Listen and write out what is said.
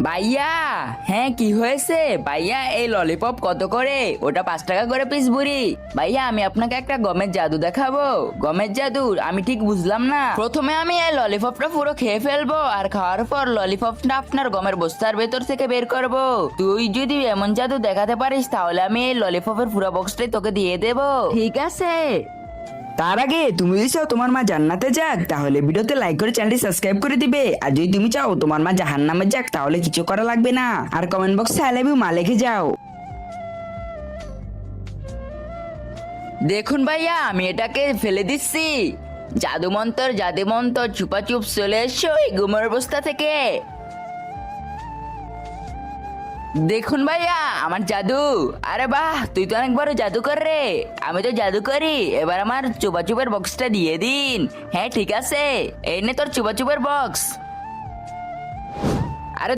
ভাইয়া, হ্যাঁ কি হয়েছে ভাইয়া? এই ললিপপ কত করে? ওটা 5 টাকা করে পিস বুড়ি। ভাইয়া আমি আপনাকে একটা গমের জাদু দেখাবো। গমের জাদু আমি ঠিক বুঝলাম না। প্রথমে আমি এই ললিপপটা পুরো খেয়ে ফেলবো, আর খাওয়ার পর ললিপপটা আপনার গমের বস্তার ভেতর থেকে বের করব। তুই যদি এমন জাদু দেখাতে পারিস তাহলে আমি এই ললিপপের পুরো বক্সটাই তোকে দিয়ে দেবো। ঠিক আছে। তার আগে তুমি যদি চাও তোমার মা জান্নাতে যাক তাহলে ভিডিওতে লাইক করে চ্যানেলটি সাবস্ক্রাইব করে দিবে, আর যদি তুমি চাও তোমার মা জাহান্নামে যাক তাহলে কিছু করা লাগবে না, আর কমেন্ট বক্সে আই লাভ ইউ মা লিখে যাও। দেখুন ভাইয়া, আমি এটাকে ফেলে দিচ্ছি। জাদু মন্তর চুপাচুপ চলে এসো এই গুমের অবস্থা থেকে। দেখুন ভাইয়া আমার জাদু। আরে বাহ, তুই তো অনেক বড় জাদুকর রে। আমি তো জাদু করি, এবার আমার চুপাচুপের বক্সটা দিয়ে দিন। হ্যাঁ ঠিক আছে, এই নে তোর চুপাচুপের বক্স।